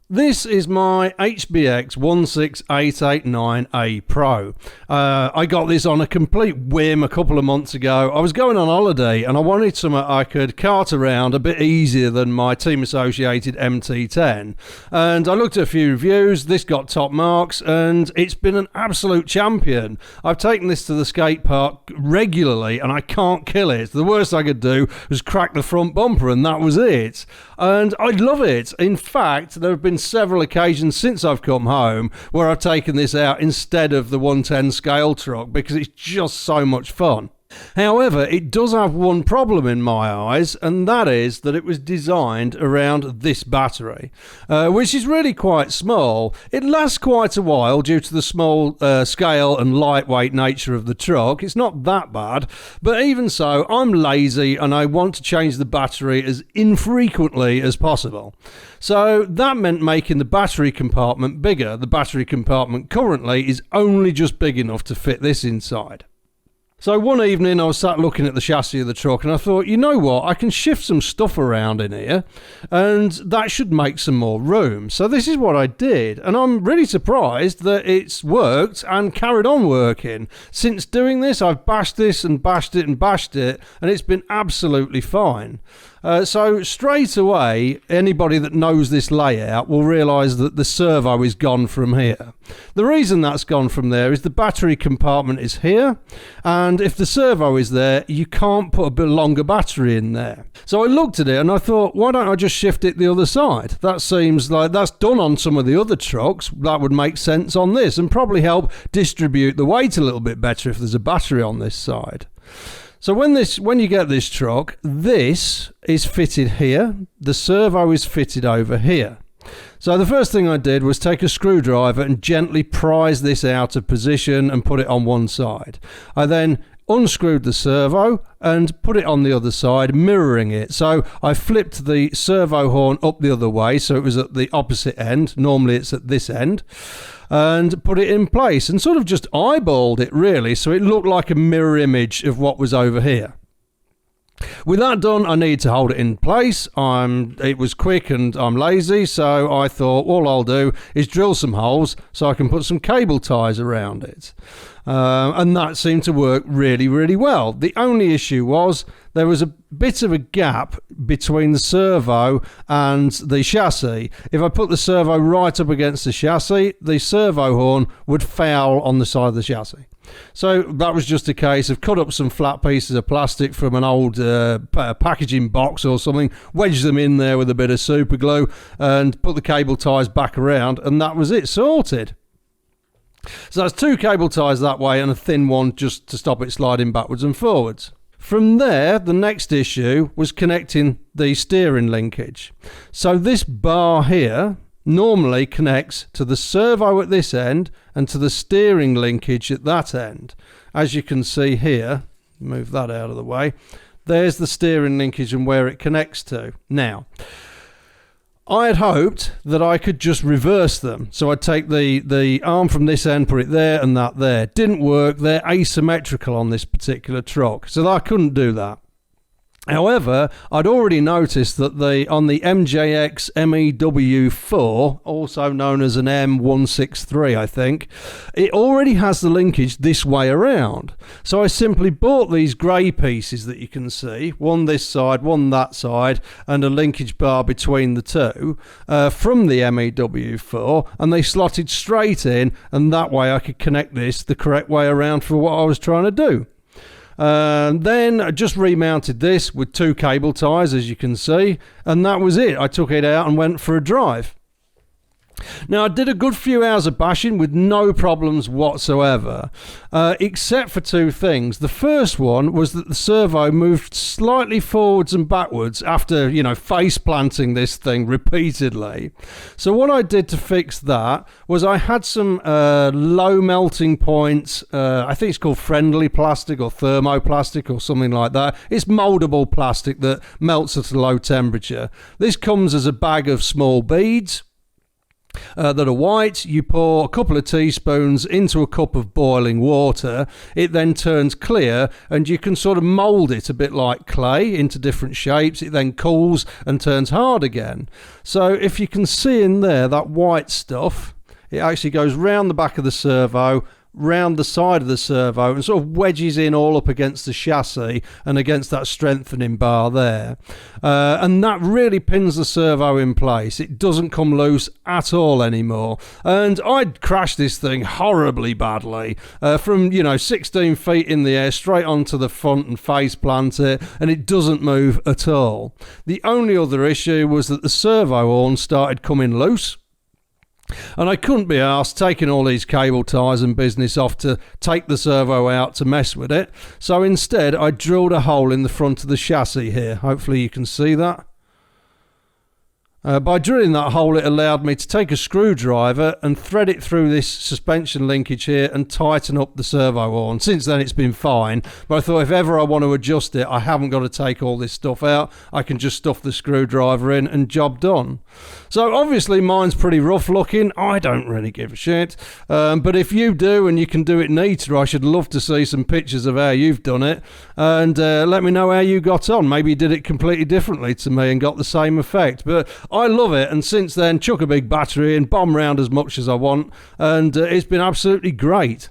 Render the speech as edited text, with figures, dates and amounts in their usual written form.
This is my HBX16889A Pro. I got this on a complete whim a couple of months ago. I was going on holiday and I wanted something I could cart around a bit easier than my team associated MT10. And I looked at a few reviews, this got top marks and it's been an absolute champion. I've taken this to the skate park regularly and I can't kill it. The worst I could do was crack the front bumper and that was it. And I love it. In fact, there have been several occasions since I've come home where I've taken this out instead of the 110 scale truck because it's just so much fun. However, it does have one problem in my eyes, and that is that it was designed around this battery, which is really quite small. It lasts quite a while due to the small scale and lightweight nature of the truck. It's not that bad, but even so, I'm lazy and I want to change the battery as infrequently as possible. So that meant making the battery compartment bigger. The battery compartment currently is only just big enough to fit this inside. So one evening I was sat looking at the chassis of the truck and I thought, you know what, I can shift some stuff around in here and that should make some more room. So this is what I did, and I'm really surprised that it's worked and carried on working. Since doing this, I've bashed this and bashed it and bashed it, and it's been absolutely fine. So straight away, anybody that knows this layout will realise that the servo is gone from here. The reason that's gone from there is the battery compartment is here, and if the servo is there, you can't put a bit longer battery in there. So I looked at it and I thought, why don't I just shift it the other side? That seems like that's done on some of the other trucks. That would make sense on this and probably help distribute the weight a little bit better if there's a battery on this side. So when you get this truck, this is fitted here, the servo is fitted over here. So the first thing I did was take a screwdriver and gently prise this out of position and put it on one side. I then unscrewed the servo and put it on the other side, mirroring it. So I flipped the servo horn up the other way so it was at the opposite end. Normally it's at this end. And put it in place and sort of just eyeballed it really so it looked like a mirror image of what was over here. With that done, I need to hold it in place. It was quick and I'm lazy, so I thought all I'll do is drill some holes so I can put some cable ties around it. And that seemed to work really, really well. The only issue was there was a bit of a gap between the servo and the chassis. If I put the servo right up against the chassis, the servo horn would foul on the side of the chassis. So that was just a case of cut up some flat pieces of plastic from an old packaging box or something, wedge them in there with a bit of super glue and put the cable ties back around, and that was it, sorted. So that's two cable ties that way and a thin one just to stop it sliding backwards and forwards. From there, the next issue was connecting the steering linkage. So this bar here normally connects to the servo at this end and to the steering linkage at that end. As you can see here, move that out of the way, there's the steering linkage and where it connects to. Now, I had hoped that I could just reverse them. So I'd take the arm from this end, put it there and that there. Didn't work. They're asymmetrical on this particular truck, so I couldn't do that. However, I'd already noticed that on the MJX MEW4, also known as an M163, I think, it already has the linkage this way around. So I simply bought these grey pieces that you can see, one this side, one that side, and a linkage bar between the two from the MEW4, and they slotted straight in, and that way I could connect this the correct way around for what I was trying to do. Then I just remounted this with two cable ties, as you can see, and that was it. I took it out and went for a drive. Now, I did a good few hours of bashing with no problems whatsoever, except for two things. The first one was that the servo moved slightly forwards and backwards after, face planting this thing repeatedly. So what I did to fix that was I had some low melting points. I think it's called friendly plastic or thermoplastic or something like that. It's moldable plastic that melts at a low temperature. This comes as a bag of small beads. that are white. You pour a couple of teaspoons into a cup of boiling water. It then turns clear, and you can sort of mould it a bit like clay into different shapes. It then cools and turns hard again. So if you can see in there, that white stuff, it actually goes round the back of the servo, round the side of the servo, and sort of wedges in all up against the chassis and against that strengthening bar there, and that really pins the servo in place. It doesn't come loose at all anymore, and I'd crashed this thing horribly badly from 16 feet in the air straight onto the front and face plant it, and it doesn't move at all. The only other issue was that the servo horn started coming loose, and I couldn't be arsed taking all these cable ties and business off to take the servo out to mess with it. So instead, I drilled a hole in the front of the chassis here. Hopefully you can see that. By drilling that hole, it allowed me to take a screwdriver and thread it through this suspension linkage here and tighten up the servo horn. Since then, it's been fine, but I thought if ever I want to adjust it, I haven't got to take all this stuff out. I can just stuff the screwdriver in and job done. So obviously mine's pretty rough looking. I don't really give a shit. But if you do and you can do it neater, I should love to see some pictures of how you've done it. And let me know how you got on. Maybe you did it completely differently to me and got the same effect. But I love it, and since then, chuck a big battery and bomb round as much as I want, and it's been absolutely great.